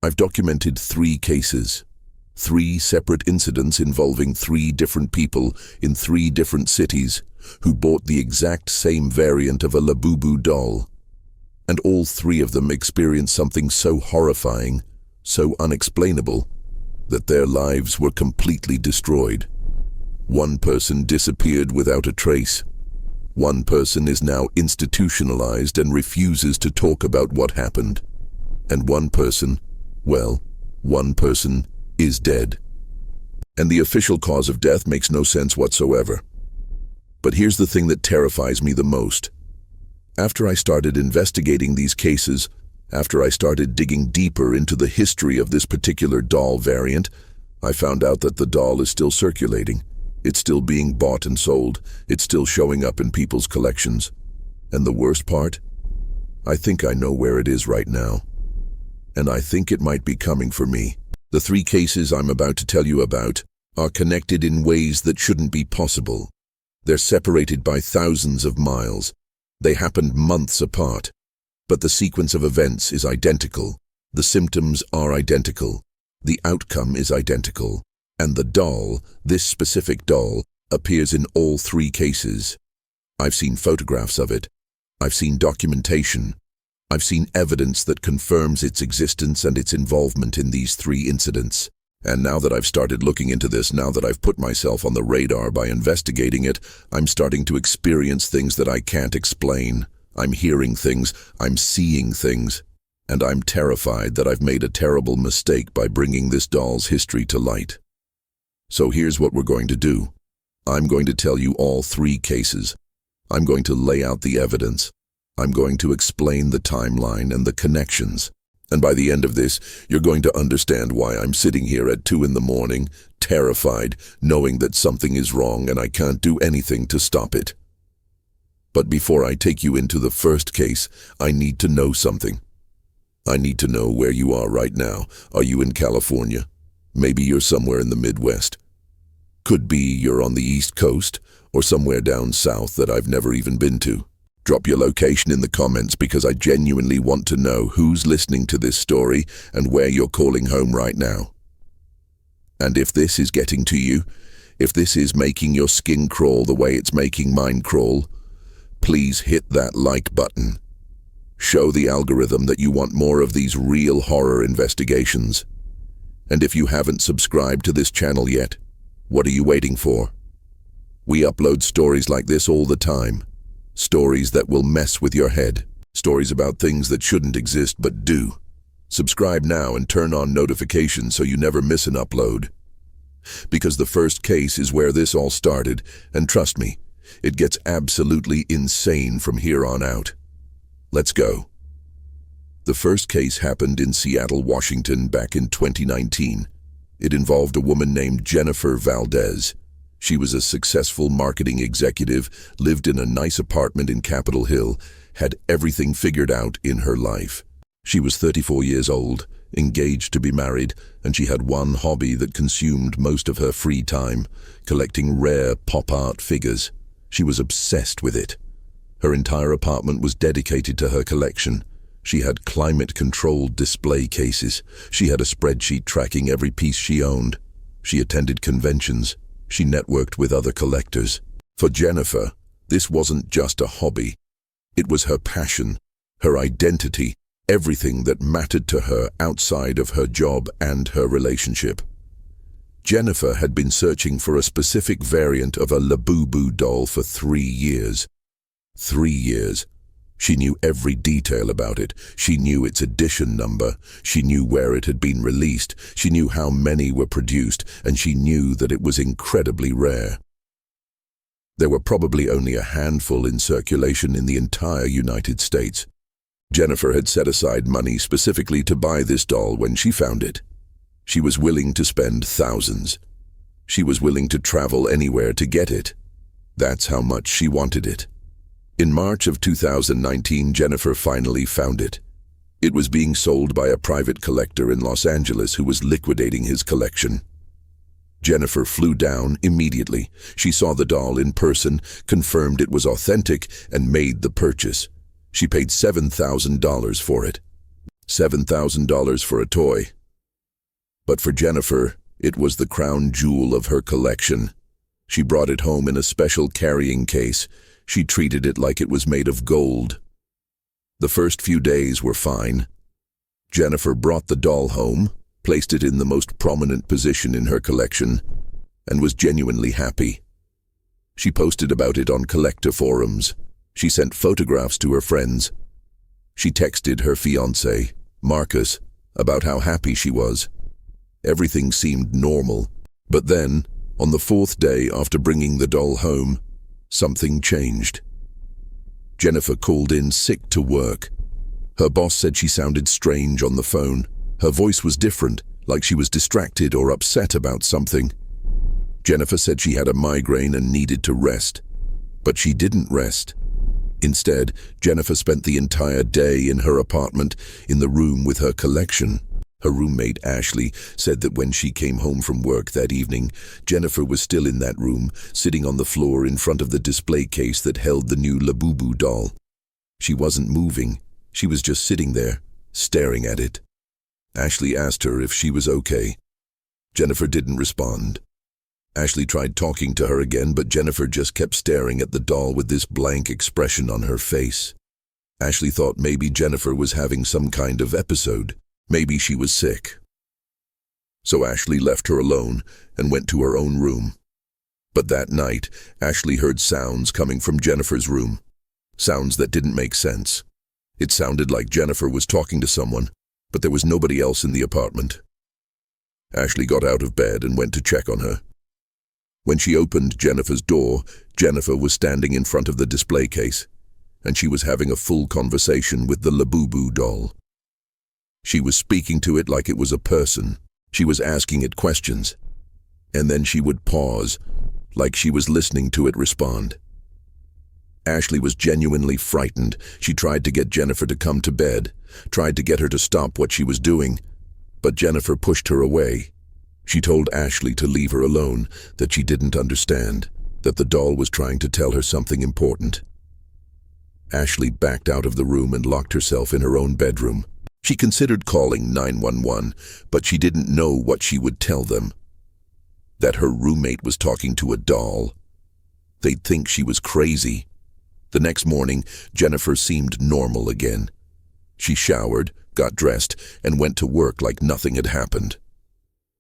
I've documented 3 cases, 3 separate incidents involving 3 different people in 3 different cities who bought the exact same variant of a Labubu doll. And all 3 of them experienced something so horrifying, so unexplainable, that their lives were completely destroyed. One person disappeared without a trace. One person is now institutionalized and refuses to talk about what happened. And one person, well, one person is dead. And the official cause of death makes no sense whatsoever. But here's the thing that terrifies me the most. After I started investigating these cases, after I started digging deeper into the history of this particular doll variant, I found out that the doll is still circulating. It's still being bought and sold. It's still showing up in people's collections. And the worst part? I think I know where it is right now. And I think it might be coming for me. The 3 cases I'm about to tell you about are connected in ways that shouldn't be possible. They're separated by thousands of miles. They happened months apart. But the sequence of events is identical. The symptoms are identical. The outcome is identical. And the doll, this specific doll, appears in all 3 cases. I've seen photographs of it. I've seen documentation. I've seen evidence that confirms its existence and its involvement in these 3 incidents. And now that I've started looking into this, now that I've put myself on the radar by investigating it, I'm starting to experience things that I can't explain. I'm hearing things, I'm seeing things, and I'm terrified that I've made a terrible mistake by bringing this doll's history to light. So here's what we're going to do. I'm going to tell you all 3 cases. I'm going to lay out the evidence. I'm going to explain the timeline and the connections. And by the end of this, you're going to understand why I'm sitting here at 2 in the morning, terrified, knowing that something is wrong and I can't do anything to stop it. But before I take you into the first case, I need to know something. I need to know where you are right now. Are you in California? Maybe you're somewhere in the Midwest. Could be you're on the East Coast or somewhere down south that I've never even been to. Drop your location in the comments because I genuinely want to know who's listening to this story and where you're calling home right now. And if this is getting to you, if this is making your skin crawl the way it's making mine crawl, please hit that like button. Show the algorithm that you want more of these real horror investigations. And if you haven't subscribed to this channel yet, what are you waiting for? We upload stories like this all the time. Stories that will mess with your head. Stories about things that shouldn't exist but do. Subscribe now and turn on notifications so you never miss an upload. Because the first case is where this all started, and trust me, it gets absolutely insane from here on out. Let's go. The first case happened in Seattle, Washington back in 2019. It involved a woman named Jennifer Valdez. She was a successful marketing executive, lived in a nice apartment in Capitol Hill, had everything figured out in her life. She was 34 years old, engaged to be married, and she had one hobby that consumed most of her free time, collecting rare pop art figures. She was obsessed with it. Her entire apartment was dedicated to her collection. She had climate-controlled display cases. She had a spreadsheet tracking every piece she owned. She attended conventions. She networked with other collectors. For Jennifer, this wasn't just a hobby. It was her passion, her identity, everything that mattered to her outside of her job and her relationship. Jennifer had been searching for a specific variant of a Labubu doll for 3 years. 3 years. She knew every detail about it. She knew its edition number. She knew where it had been released. She knew how many were produced, and she knew that it was incredibly rare. There were probably only a handful in circulation in the entire United States. Jennifer had set aside money specifically to buy this doll when she found it. She was willing to spend thousands. She was willing to travel anywhere to get it. That's how much she wanted it. In March of 2019, Jennifer finally found it. It was being sold by a private collector in Los Angeles who was liquidating his collection. Jennifer flew down immediately. She saw the doll in person, confirmed it was authentic, and made the purchase. She paid $7,000 for it. $7,000 for a toy. But for Jennifer, it was the crown jewel of her collection. She brought it home in a special carrying case. She treated it like it was made of gold. The first few days were fine. Jennifer brought the doll home, placed it in the most prominent position in her collection, and was genuinely happy. She posted about it on collector forums. She sent photographs to her friends. She texted her fiancé, Marcus, about how happy she was. Everything seemed normal. But then, on the fourth day after bringing the doll home, something changed. Jennifer called in sick to work. Her boss said she sounded strange on the phone. Her voice was different, like she was distracted or upset about something. Jennifer said she had a migraine and needed to rest. But she didn't rest. Instead, Jennifer spent the entire day in her apartment, in the room with her collection. Her roommate, Ashley, said that when she came home from work that evening, Jennifer was still in that room, sitting on the floor in front of the display case that held the new Labubu doll. She wasn't moving. She was just sitting there, staring at it. Ashley asked her if she was okay. Jennifer didn't respond. Ashley tried talking to her again, but Jennifer just kept staring at the doll with this blank expression on her face. Ashley thought maybe Jennifer was having some kind of episode. Maybe she was sick. So Ashley left her alone and went to her own room. But that night, Ashley heard sounds coming from Jennifer's room. Sounds that didn't make sense. It sounded like Jennifer was talking to someone, but there was nobody else in the apartment. Ashley got out of bed and went to check on her. When she opened Jennifer's door, Jennifer was standing in front of the display case, and she was having a full conversation with the Labubu doll. She was speaking to it like it was a person. She was asking it questions. And then she would pause, like she was listening to it respond. Ashley was genuinely frightened. She tried to get Jennifer to come to bed, tried to get her to stop what she was doing, but Jennifer pushed her away. She told Ashley to leave her alone, that she didn't understand, that the doll was trying to tell her something important. Ashley backed out of the room and locked herself in her own bedroom. She considered calling 911, but she didn't know what she would tell them. That her roommate was talking to a doll. They'd think she was crazy. The next morning, Jennifer seemed normal again. She showered, got dressed, and went to work like nothing had happened.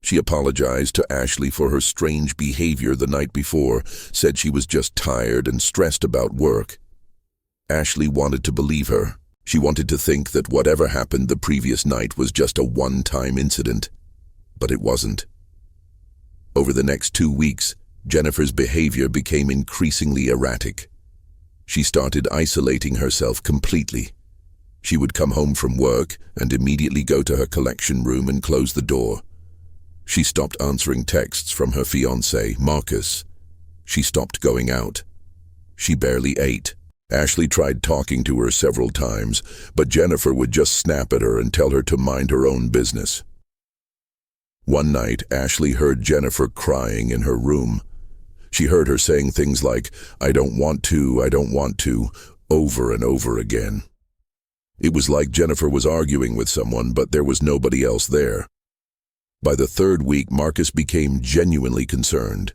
She apologized to Ashley for her strange behavior the night before, said she was just tired and stressed about work. Ashley wanted to believe her. She wanted to think that whatever happened the previous night was just a one-time incident, but it wasn't. Over the next 2 weeks, Jennifer's behavior became increasingly erratic. She started isolating herself completely. She would come home from work and immediately go to her collection room and close the door. She stopped answering texts from her fiancé, Marcus. She stopped going out. She barely ate. Ashley tried talking to her several times, but Jennifer would just snap at her and tell her to mind her own business. One night, Ashley heard Jennifer crying in her room. She heard her saying things like, I don't want to, over and over again. It was like Jennifer was arguing with someone, but there was nobody else there. By the 3rd week, Marcus became genuinely concerned.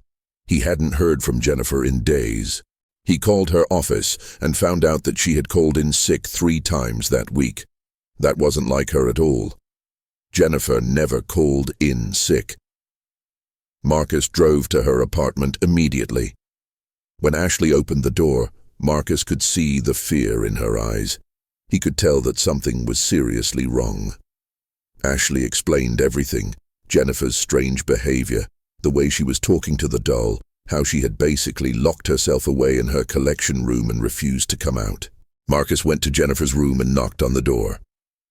He hadn't heard from Jennifer in days. He called her office and found out that she had called in sick 3 times that week. That wasn't like her at all. Jennifer never called in sick. Marcus drove to her apartment immediately. When Ashley opened the door, Marcus could see the fear in her eyes. He could tell that something was seriously wrong. Ashley explained everything: Jennifer's strange behavior, the way she was talking to the doll, how she had basically locked herself away in her collection room and refused to come out. Marcus went to Jennifer's room and knocked on the door.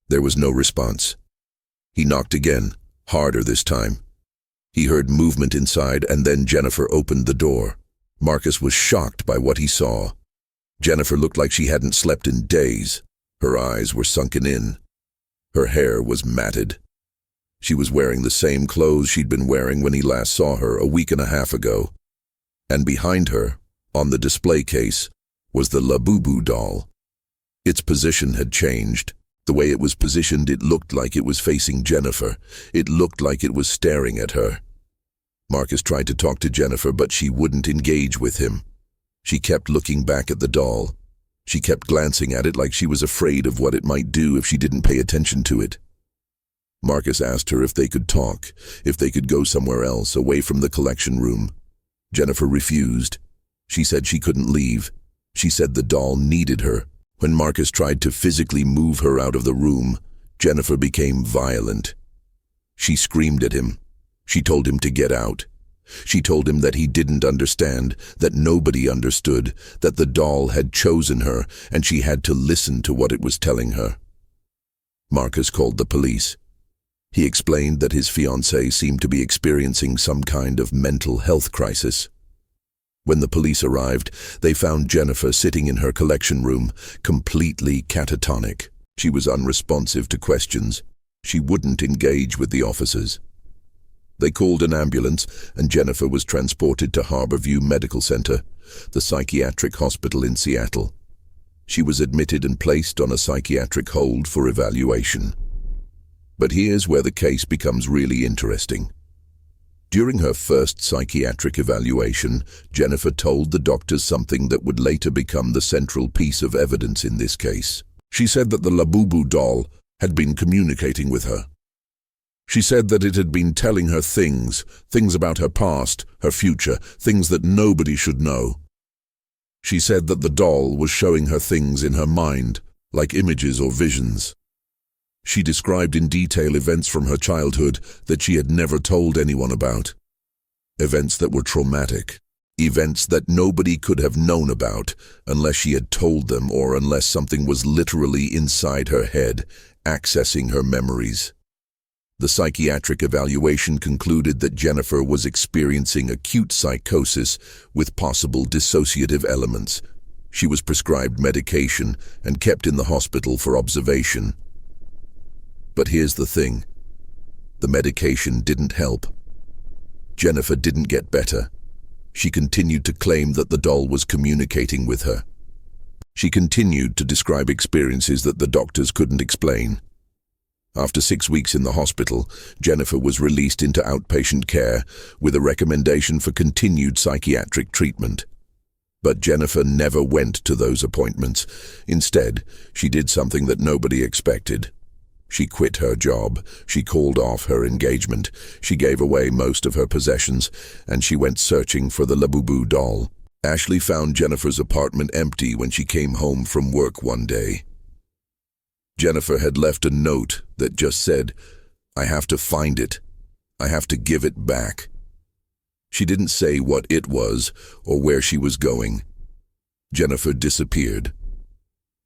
There was no response. He knocked again, harder this time. He heard movement inside, and then Jennifer opened the door. Marcus was shocked by what he saw. Jennifer looked like she hadn't slept in days. Her eyes were sunken in. Her hair was matted. She was wearing the same clothes she'd been wearing when he last saw her a week and a half ago. And behind her, on the display case, was the Labubu doll. Its position had changed. The way it was positioned, it looked like it was facing Jennifer. It looked like it was staring at her. Marcus tried to talk to Jennifer, but she wouldn't engage with him. She kept looking back at the doll. She kept glancing at it like she was afraid of what it might do if she didn't pay attention to it. Marcus asked her if they could talk, if they could go somewhere else, away from the collection room. Jennifer refused. She said she couldn't leave. She said the doll needed her. When Marcus tried to physically move her out of the room, Jennifer became violent. She screamed at him. She told him to get out. She told him that he didn't understand, that nobody understood, that the doll had chosen her, and she had to listen to what it was telling her. Marcus called the police. He explained that his fiancée seemed to be experiencing some kind of mental health crisis. When the police arrived, they found Jennifer sitting in her collection room, completely catatonic. She was unresponsive to questions. She wouldn't engage with the officers. They called an ambulance, and Jennifer was transported to Harborview Medical Center, the psychiatric hospital in Seattle. She was admitted and placed on a psychiatric hold for evaluation. But here's where the case becomes really interesting. During her first psychiatric evaluation, Jennifer told the doctors something that would later become the central piece of evidence in this case. She said that the Labubu doll had been communicating with her. She said that it had been telling her things about her past, her future, things that nobody should know. She said that the doll was showing her things in her mind, like images or visions. She described in detail events from her childhood that she had never told anyone about. Events that were traumatic. Events that nobody could have known about unless she had told them or unless something was literally inside her head, accessing her memories. The psychiatric evaluation concluded that Jennifer was experiencing acute psychosis with possible dissociative elements. She was prescribed medication and kept in the hospital for observation. But here's the thing. The medication didn't help. Jennifer didn't get better. She continued to claim that the doll was communicating with her. She continued to describe experiences that the doctors couldn't explain. After 6 weeks in the hospital, Jennifer was released into outpatient care with a recommendation for continued psychiatric treatment. But Jennifer never went to those appointments. Instead, she did something that nobody expected. She quit her job, she called off her engagement, she gave away most of her possessions, and she went searching for the Labubu doll. Ashley found Jennifer's apartment empty when she came home from work one day. Jennifer had left a note that just said, "I have to find it. I have to give it back." She didn't say what it was or where she was going. Jennifer disappeared.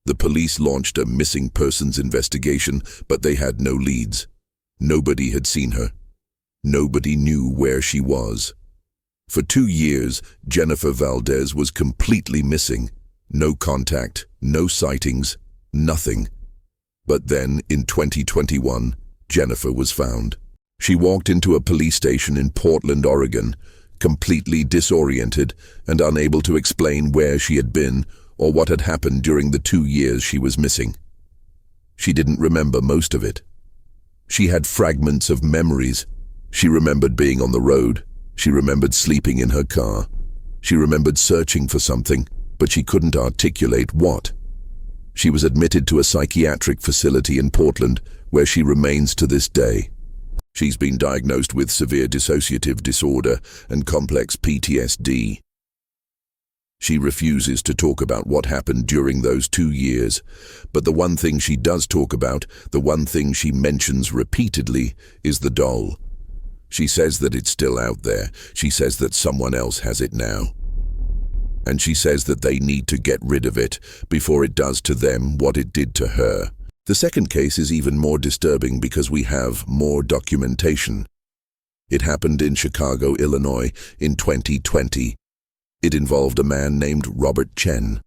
The police launched a missing persons investigation, but they had no leads. Nobody had seen her. Nobody knew where she was. For 2 years, Jennifer Valdez was completely missing. No contact, no sightings, nothing. But then, in 2021, Jennifer was found. She walked into a police station in Portland, Oregon, completely disoriented and unable to explain where she had been or what had happened during the 2 years she was missing. She didn't remember most of it. She had fragments of memories. She remembered being on the road. She remembered sleeping in her car. She remembered searching for something, but she couldn't articulate what. She was admitted to a psychiatric facility in Portland, where she remains to this day. She's been diagnosed with severe dissociative disorder and complex PTSD. She refuses to talk about what happened during those 2 years, but the one thing she does talk about, the one thing she mentions repeatedly, is the doll. She says that it's still out there. She says that someone else has it now. And she says that they need to get rid of it before it does to them what it did to her. The second case is even more disturbing because we have more documentation. It happened in Chicago, Illinois, in 2020. It involved a man named Robert Chen.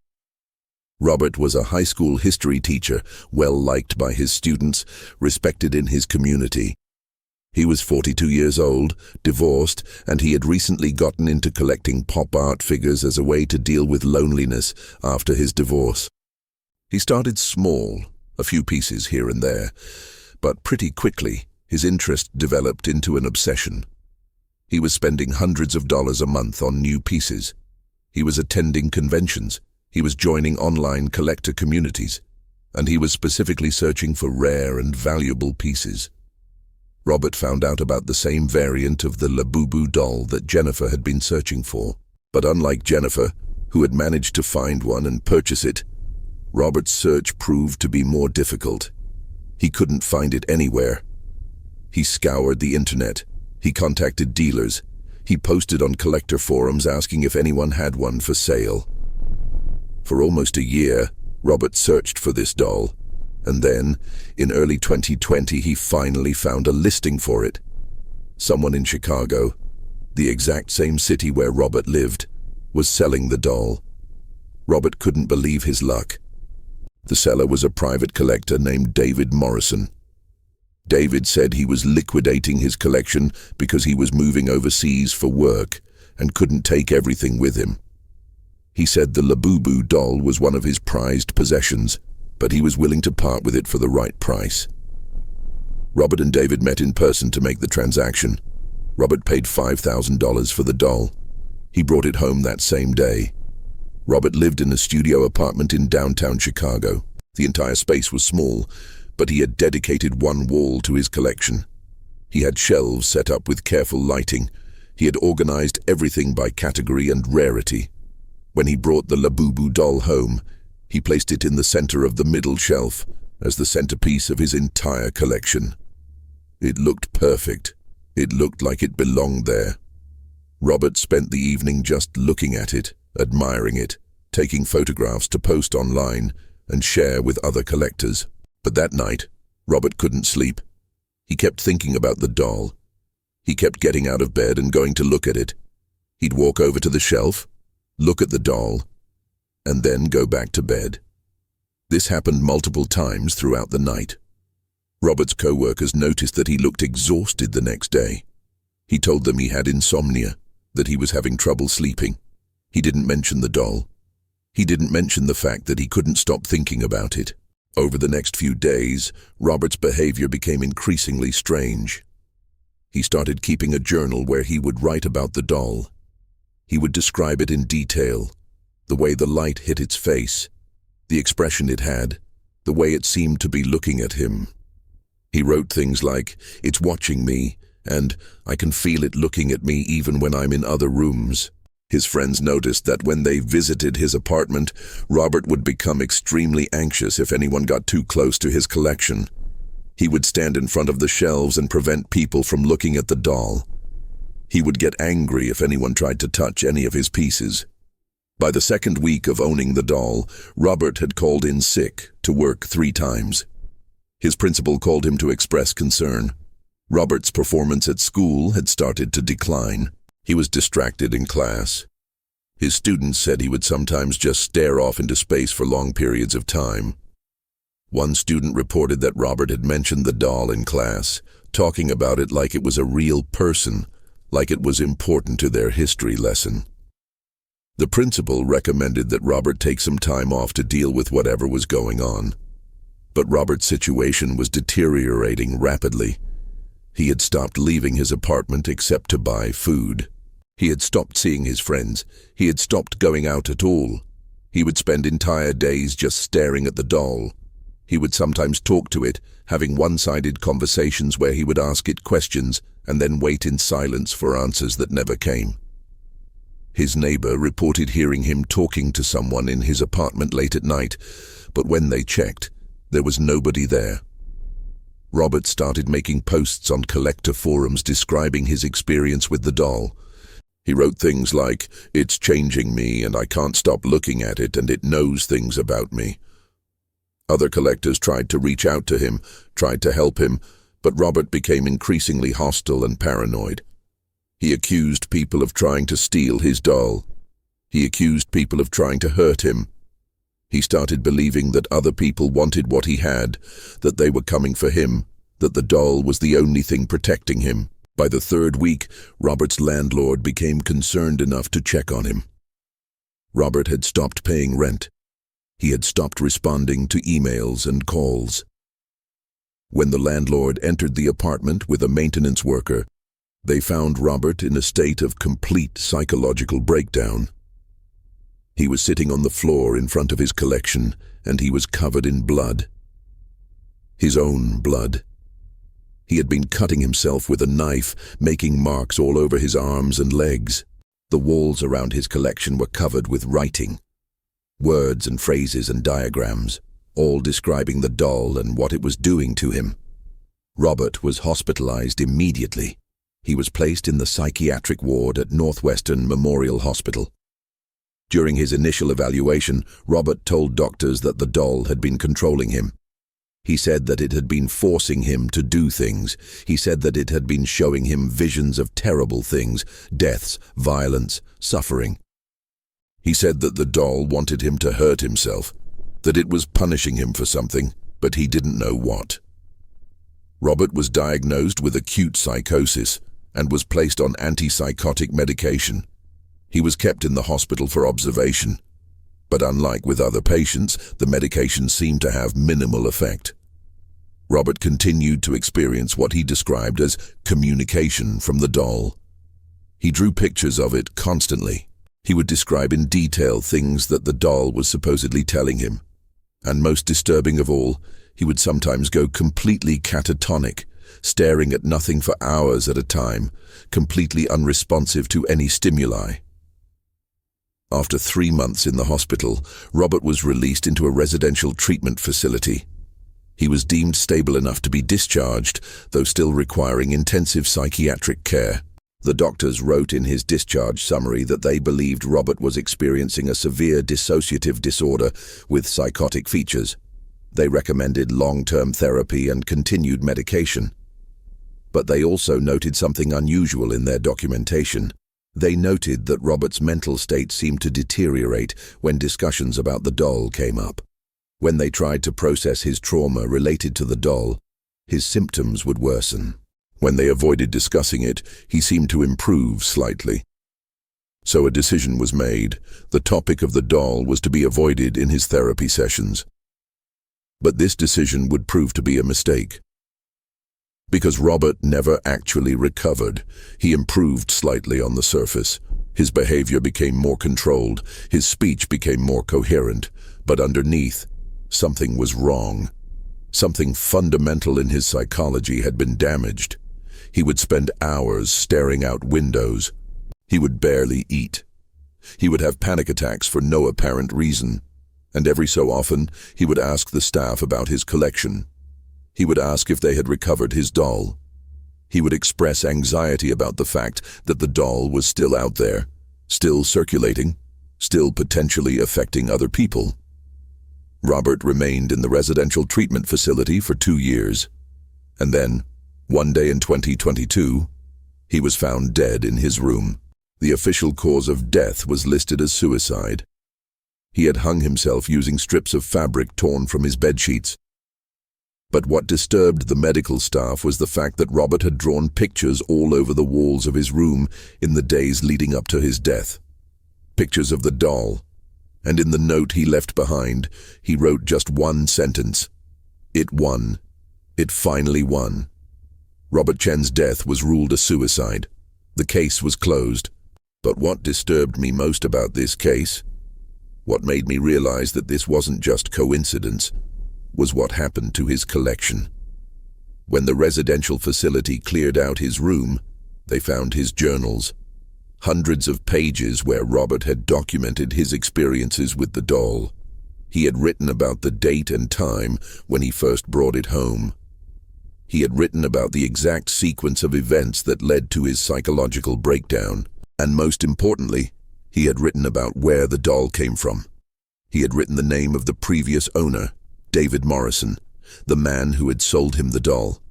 Robert was a high school history teacher, well liked by his students, respected in his community. He was 42 years old, divorced, and he had recently gotten into collecting pop art figures as a way to deal with loneliness after his divorce. He started small, a few pieces here and there, but pretty quickly his interest developed into an obsession. He was spending hundreds of dollars a month on new pieces. He was attending conventions. He was joining online collector communities, and he was specifically searching for rare and valuable pieces. Robert found out about the same variant of the Labubu doll that Jennifer had been searching for. But unlike Jennifer, who had managed to find one and purchase it, Robert's search proved to be more difficult. He couldn't find it anywhere. He scoured the internet. He contacted dealers. He posted on collector forums asking if anyone had one for sale. For almost a year, Robert searched for this doll, and then, in early 2020, he finally found a listing for it. Someone in Chicago, the exact same city where Robert lived, was selling the doll. Robert couldn't believe his luck. The seller was a private collector named David Morrison. David said he was liquidating his collection because he was moving overseas for work and couldn't take everything with him. He said the Labubu doll was one of his prized possessions, but he was willing to part with it for the right price. Robert and David met in person to make the transaction. Robert paid $5,000 for the doll. He brought it home that same day. Robert lived in a studio apartment in downtown Chicago. The entire space was small, but he had dedicated one wall to his collection. He had shelves set up with careful lighting. He had organized everything by category and rarity. When he brought the Labubu doll home, he placed it in the center of the middle shelf as the centerpiece of his entire collection. It looked perfect. It looked like it belonged there. Robert spent the evening just looking at it, admiring it, taking photographs to post online and share with other collectors. But that night, Robert couldn't sleep. He kept thinking about the doll. He kept getting out of bed and going to look at it. He'd walk over to the shelf, look at the doll, and then go back to bed. This happened multiple times throughout the night. Robert's co-workers noticed that he looked exhausted the next day. He told them he had insomnia, that he was having trouble sleeping. He didn't mention the doll. He didn't mention the fact that he couldn't stop thinking about it. Over the next few days, Robert's behavior became increasingly strange. He started keeping a journal where he would write about the doll. He would describe it in detail, the way the light hit its face, the expression it had, the way it seemed to be looking at him. He wrote things like, "It's watching me," and "I can feel it looking at me even when I'm in other rooms." His friends noticed that when they visited his apartment, Robert would become extremely anxious if anyone got too close to his collection. He would stand in front of the shelves and prevent people from looking at the doll. He would get angry if anyone tried to touch any of his pieces. By the second week of owning the doll, Robert had called in sick to work 3 times. His principal called him to express concern. Robert's performance at school had started to decline. He was distracted in class. His students said he would sometimes just stare off into space for long periods of time. One student reported that Robert had mentioned the doll in class, talking about it like it was a real person, like it was important to their history lesson. The principal recommended that Robert take some time off to deal with whatever was going on. But Robert's situation was deteriorating rapidly. He had stopped leaving his apartment except to buy food. He had stopped seeing his friends. He had stopped going out at all. He would spend entire days just staring at the doll. He would sometimes talk to it, having one-sided conversations where he would ask it questions and then wait in silence for answers that never came. His neighbor reported hearing him talking to someone in his apartment late at night, but when they checked, there was nobody there. Robert started making posts on collector forums describing his experience with the doll. He wrote things like, "It's changing me and I can't stop looking at it and it knows things about me." Other collectors tried to reach out to him, tried to help him, but Robert became increasingly hostile and paranoid. He accused people of trying to steal his doll. He accused people of trying to hurt him. He started believing that other people wanted what he had, that they were coming for him, that the doll was the only thing protecting him. By the 3rd week, Robert's landlord became concerned enough to check on him. Robert had stopped paying rent. He had stopped responding to emails and calls. When the landlord entered the apartment with a maintenance worker, they found Robert in a state of complete psychological breakdown. He was sitting on the floor in front of his collection, and he was covered in blood. His own blood. He had been cutting himself with a knife, making marks all over his arms and legs. The walls around his collection were covered with writing. Words and phrases and diagrams, all describing the doll and what it was doing to him. Robert was hospitalized immediately. He was placed in the psychiatric ward at Northwestern Memorial Hospital. During his initial evaluation, Robert told doctors that the doll had been controlling him. He said that it had been forcing him to do things. He said that it had been showing him visions of terrible things, deaths, violence, suffering. He said that the doll wanted him to hurt himself, that it was punishing him for something, but he didn't know what. Robert was diagnosed with acute psychosis and was placed on antipsychotic medication. He was kept in the hospital for observation, but unlike with other patients, the medication seemed to have minimal effect. Robert continued to experience what he described as communication from the doll. He drew pictures of it constantly. He would describe in detail things that the doll was supposedly telling him. And most disturbing of all, he would sometimes go completely catatonic, staring at nothing for hours at a time, completely unresponsive to any stimuli. After 3 months in the hospital, Robert was released into a residential treatment facility. He was deemed stable enough to be discharged, though still requiring intensive psychiatric care. The doctors wrote in his discharge summary that they believed Robert was experiencing a severe dissociative disorder with psychotic features. They recommended long-term therapy and continued medication. But they also noted something unusual in their documentation. They noted that Robert's mental state seemed to deteriorate when discussions about the doll came up. When they tried to process his trauma related to the doll, his symptoms would worsen. When they avoided discussing it, he seemed to improve slightly. So a decision was made. The topic of the doll was to be avoided in his therapy sessions. But this decision would prove to be a mistake. Because Robert never actually recovered, he improved slightly on the surface. His behavior became more controlled, his speech became more coherent, but underneath, something was wrong. Something fundamental in his psychology had been damaged. He would spend hours staring out windows. He would barely eat. He would have panic attacks for no apparent reason. And every so often, he would ask the staff about his collection. He would ask if they had recovered his doll. He would express anxiety about the fact that the doll was still out there, still circulating, still potentially affecting other people. Robert remained in the residential treatment facility for 2 years. And then, one day in 2022, he was found dead in his room. The official cause of death was listed as suicide. He had hung himself using strips of fabric torn from his bedsheets. But what disturbed the medical staff was the fact that Robert had drawn pictures all over the walls of his room in the days leading up to his death. Pictures of the doll. And in the note he left behind, he wrote just one sentence. It won. It finally won. Robert Chen's death was ruled a suicide. The case was closed. But what disturbed me most about this case, what made me realize that this wasn't just coincidence, was what happened to his collection. When the residential facility cleared out his room, they found his journals. Hundreds of pages where Robert had documented his experiences with the doll. He had written about the date and time when he first brought it home. He had written about the exact sequence of events that led to his psychological breakdown. And most importantly, he had written about where the doll came from. He had written the name of the previous owner, David Morrison, the man who had sold him the doll.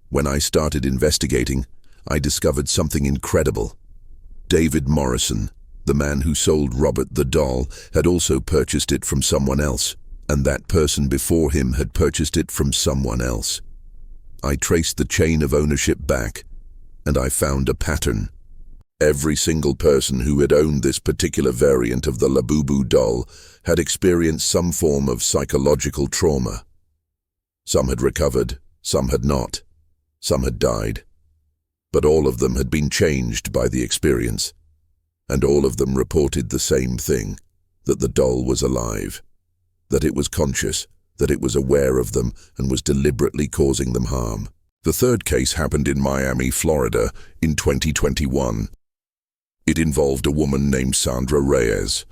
When I started investigating, I discovered something incredible. David Morrison, the man who sold Robert the doll, had also purchased it from someone else, and that person before him had purchased it from someone else. I traced the chain of ownership back, and I found a pattern. Every single person who had owned this particular variant of the Labubu doll had experienced some form of psychological trauma. Some had recovered, some had not, some had died. But all of them had been changed by the experience, and all of them reported the same thing, that the doll was alive, that it was conscious, that it was aware of them and was deliberately causing them harm. The third case happened in Miami, Florida, in 2021. It involved a woman named Sandra Reyes.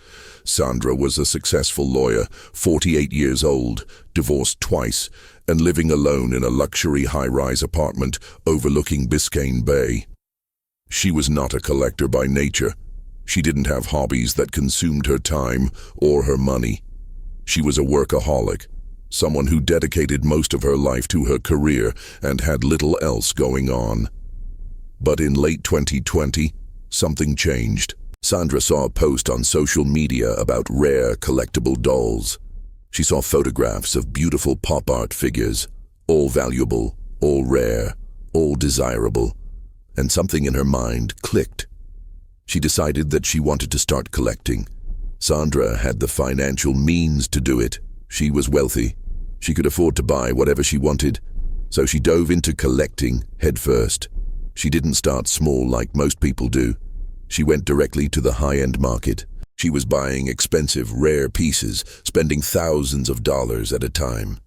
Sandra was a successful lawyer, 48 years old, divorced twice, and living alone in a luxury high-rise apartment overlooking Biscayne Bay. She was not a collector by nature. She didn't have hobbies that consumed her time or her money. She was a workaholic, someone who dedicated most of her life to her career and had little else going on. But in late 2020, something changed. Sandra saw a post on social media about rare collectible dolls. She saw photographs of beautiful pop art figures, all valuable, all rare, all desirable, and something in her mind clicked. She decided that she wanted to start collecting. Sandra had the financial means to do it. She was wealthy. She could afford to buy whatever she wanted, so she dove into collecting headfirst. She didn't start small like most people do. She went directly to the high-end market. She was buying expensive, rare pieces, spending thousands of dollars at a time.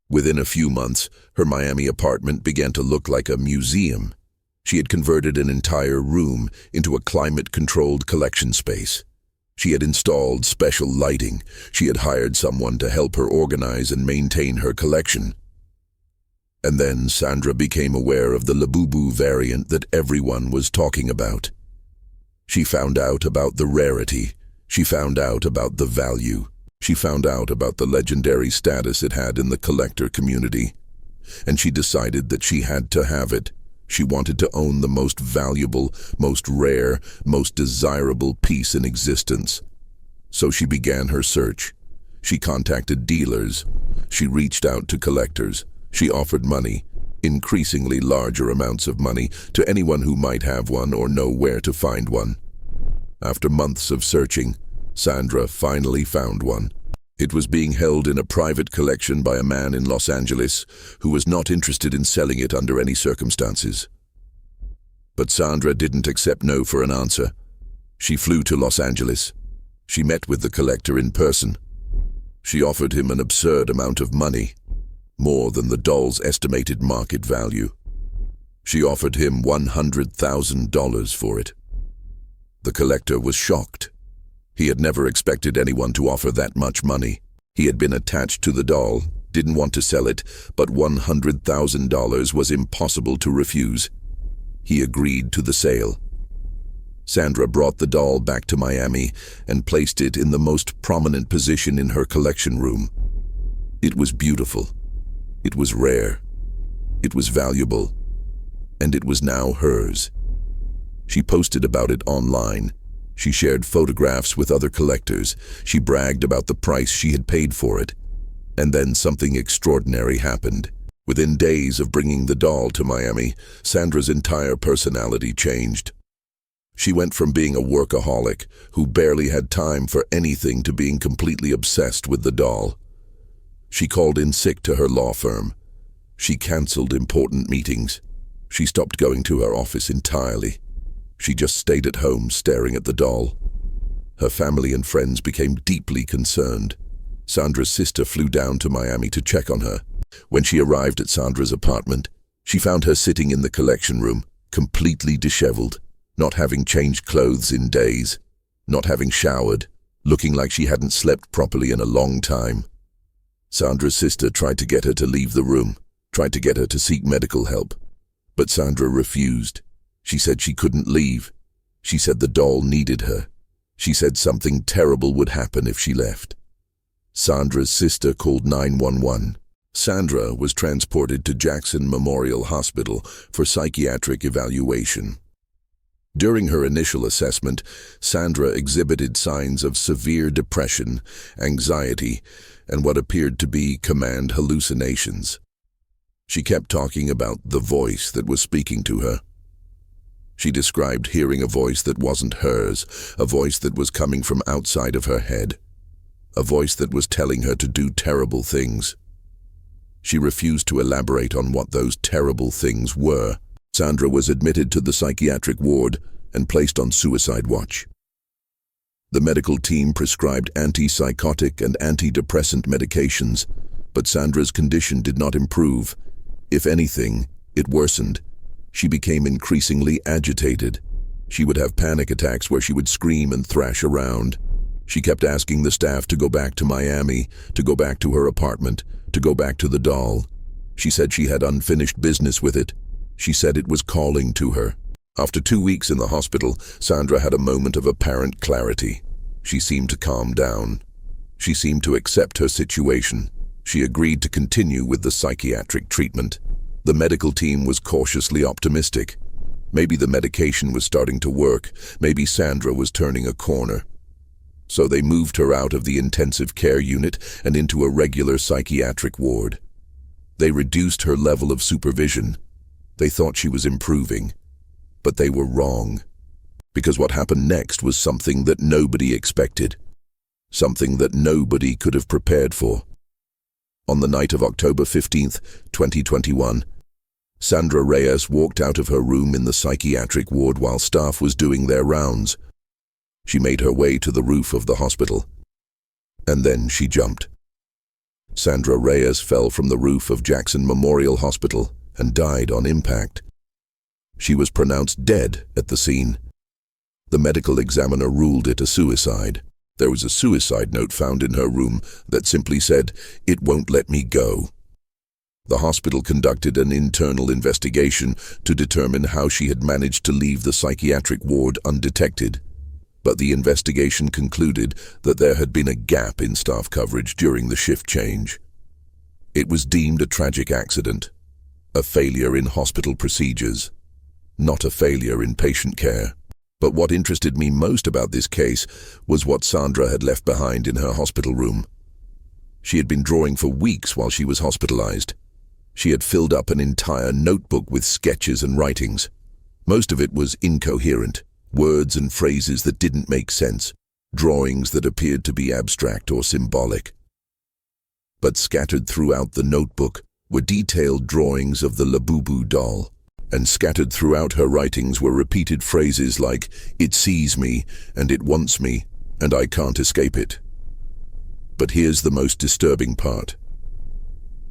Within a few months, her Miami apartment began to look like a museum. She had converted an entire room into a climate-controlled collection space. She had installed special lighting. She had hired someone to help her organize and maintain her collection. And then Sandra became aware of the Labubu variant that everyone was talking about. She found out about the rarity. She found out about the value. She found out about the legendary status it had in the collector community. And she decided that she had to have it. She wanted to own the most valuable, most rare, most desirable piece in existence. So she began her search. She contacted dealers. She reached out to collectors. She offered money, increasingly larger amounts of money, to anyone who might have one or know where to find one. After months of searching, Sandra finally found one. It was being held in a private collection by a man in Los Angeles who was not interested in selling it under any circumstances. But Sandra didn't accept no for an answer. She flew to Los Angeles. She met with the collector in person. She offered him an absurd amount of money, more than the doll's estimated market value. She offered him $100,000 for it. The collector was shocked. He had never expected anyone to offer that much money. He had been attached to the doll, didn't want to sell it, but $100,000 was impossible to refuse. He agreed to the sale. Sandra brought the doll back to Miami and placed it in the most prominent position in her collection room. It was beautiful. It was rare. It was valuable. And it was now hers. She posted about it online. She shared photographs with other collectors. She bragged about the price she had paid for it. And then something extraordinary happened. Within days of bringing the doll to Miami, Sandra's entire personality changed. She went from being a workaholic who barely had time for anything to being completely obsessed with the doll. She called in sick to her law firm. She canceled important meetings. She stopped going to her office entirely. She just stayed at home staring at the doll. Her family and friends became deeply concerned. Sandra's sister flew down to Miami to check on her. When she arrived at Sandra's apartment, she found her sitting in the collection room, completely disheveled, not having changed clothes in days, not having showered, looking like she hadn't slept properly in a long time. Sandra's sister tried to get her to leave the room, tried to get her to seek medical help, but Sandra refused. She said she couldn't leave. She said the doll needed her. She said something terrible would happen if she left. Sandra's sister called 911. Sandra was transported to Jackson Memorial Hospital for psychiatric evaluation. During her initial assessment, Sandra exhibited signs of severe depression, anxiety, and what appeared to be command hallucinations. She kept talking about the voice that was speaking to her. She described hearing a voice that wasn't hers, a voice that was coming from outside of her head, a voice that was telling her to do terrible things. She refused to elaborate on what those terrible things were. Sandra was admitted to the psychiatric ward and placed on suicide watch. The medical team prescribed antipsychotic and antidepressant medications, but Sandra's condition did not improve. If anything, it worsened. She became increasingly agitated. She would have panic attacks where she would scream and thrash around. She kept asking the staff to go back to Miami, to go back to her apartment, to go back to the doll. She said she had unfinished business with it. She said it was calling to her. After 2 weeks in the hospital, Sandra had a moment of apparent clarity. She seemed to calm down. She seemed to accept her situation. She agreed to continue with the psychiatric treatment. The medical team was cautiously optimistic. Maybe the medication was starting to work. Maybe Sandra was turning a corner. So they moved her out of the intensive care unit and into a regular psychiatric ward. They reduced her level of supervision. They thought she was improving. But they were wrong. Because what happened next was something that nobody expected. Something that nobody could have prepared for. On the night of October 15th, 2021, Sandra Reyes walked out of her room in the psychiatric ward while staff was doing their rounds. She made her way to the roof of the hospital. And then she jumped. Sandra Reyes fell from the roof of Jackson Memorial Hospital and died on impact. She was pronounced dead at the scene. The medical examiner ruled it a suicide. There was a suicide note found in her room that simply said, "It won't let me go." The hospital conducted an internal investigation to determine how she had managed to leave the psychiatric ward undetected. But the investigation concluded that there had been a gap in staff coverage during the shift change. It was deemed a tragic accident, a failure in hospital procedures, not a failure in patient care. But what interested me most about this case was what Sandra had left behind in her hospital room. She had been drawing for weeks while she was hospitalized. She had filled up an entire notebook with sketches and writings. Most of it was incoherent, words and phrases that didn't make sense, drawings that appeared to be abstract or symbolic. But scattered throughout the notebook were detailed drawings of the Labubu doll. And scattered throughout her writings were repeated phrases like, "It sees me, and it wants me, and I can't escape it." But here's the most disturbing part.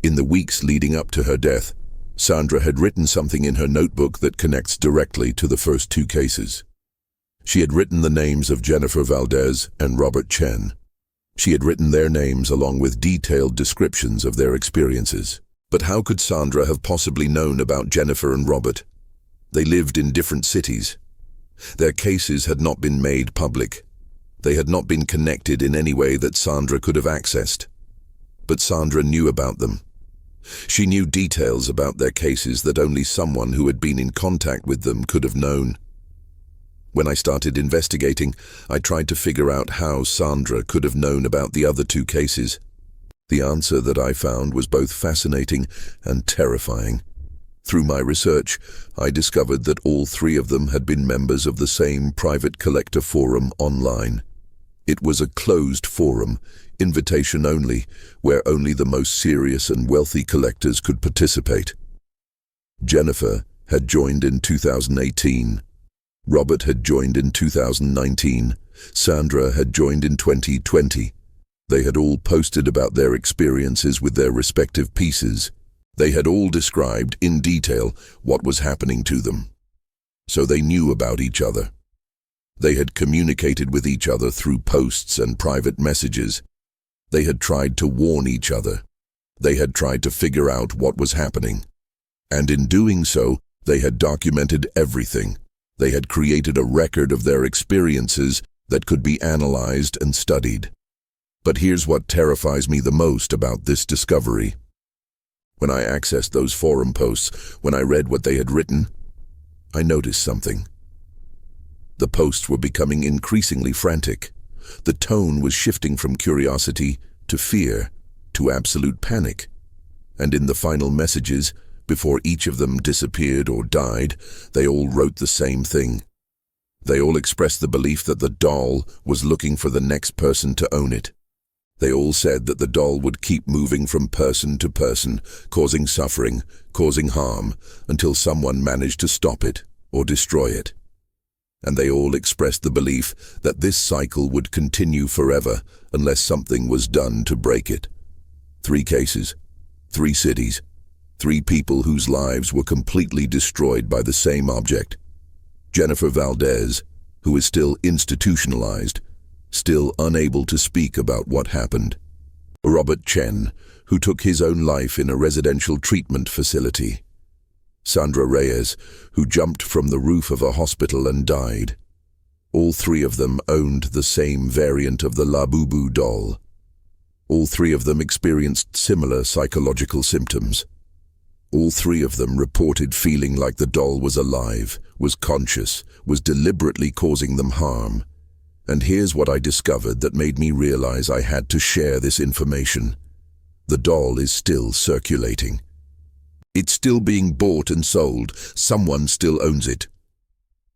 In the weeks leading up to her death, Sandra had written something in her notebook that connects directly to the first 2 cases. She had written the names of Jennifer Valdez and Robert Chen. She had written their names along with detailed descriptions of their experiences. But how could Sandra have possibly known about Jennifer and Robert? They lived in different cities. Their cases had not been made public. They had not been connected in any way that Sandra could have accessed. But Sandra knew about them. She knew details about their cases that only someone who had been in contact with them could have known. When I started investigating, I tried to figure out how Sandra could have known about the other 2 cases. The answer that I found was both fascinating and terrifying. Through my research, I discovered that all 3 of them had been members of the same private collector forum online. It was a closed forum, invitation only, where only the most serious and wealthy collectors could participate. Jennifer had joined in 2018. Robert had joined in 2019. Sandra had joined in 2020. They had all posted about their experiences with their respective pieces. They had all described in detail what was happening to them. So they knew about each other. They had communicated with each other through posts and private messages. They had tried to warn each other. They had tried to figure out what was happening. And in doing so, they had documented everything. They had created a record of their experiences that could be analyzed and studied. But here's what terrifies me the most about this discovery. When I accessed those forum posts, when I read what they had written, I noticed something. The posts were becoming increasingly frantic. The tone was shifting from curiosity to fear, to absolute panic. And in the final messages, Before each of them disappeared or died, they all wrote the same thing. They all expressed the belief that the doll was looking for the next person to own it. They all said that the doll would keep moving from person to person, causing suffering, causing harm, until someone managed to stop it or destroy it. And they all expressed the belief that this cycle would continue forever unless something was done to break it. 3 cases, 3 cities, 3 people whose lives were completely destroyed by the same object. Jennifer Valdez, who is still institutionalized, still unable to speak about what happened. Robert Chen, who took his own life in a residential treatment facility. Sandra Reyes, who jumped from the roof of a hospital and died. All 3 of them owned the same variant of the Labubu doll. All 3 of them experienced similar psychological symptoms. All 3 of them reported feeling like the doll was alive, was conscious, was deliberately causing them harm. And here's what I discovered that made me realize I had to share this information. The doll is still circulating. It's still being bought and sold. Someone still owns it.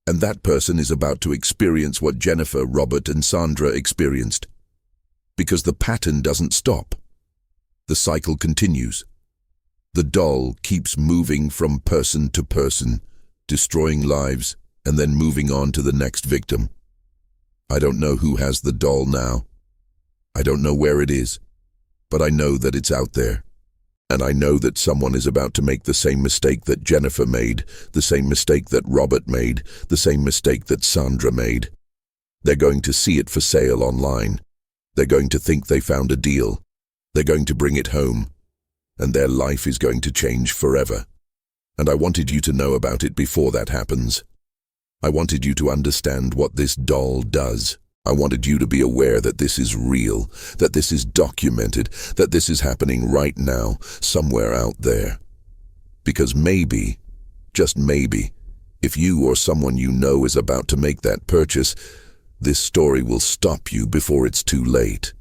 And that person is about to experience what Jennifer, Robert, and Sandra experienced. Because the pattern doesn't stop. The cycle continues. The doll keeps moving from person to person, destroying lives, and then moving on to the next victim. I don't know who has the doll now. I don't know where it is, but I know that it's out there. And I know that someone is about to make the same mistake that Jennifer made, the same mistake that Robert made, the same mistake that Sandra made. They're going to see it for sale online. They're going to think they found a deal. They're going to bring it home. And their life is going to change forever. And I wanted you to know about it before that happens. I wanted you to understand what this doll does. I wanted you to be aware that this is real, that this is documented, that this is happening right now, somewhere out there. Because maybe, just maybe, if you or someone you know is about to make that purchase, this story will stop you before it's too late.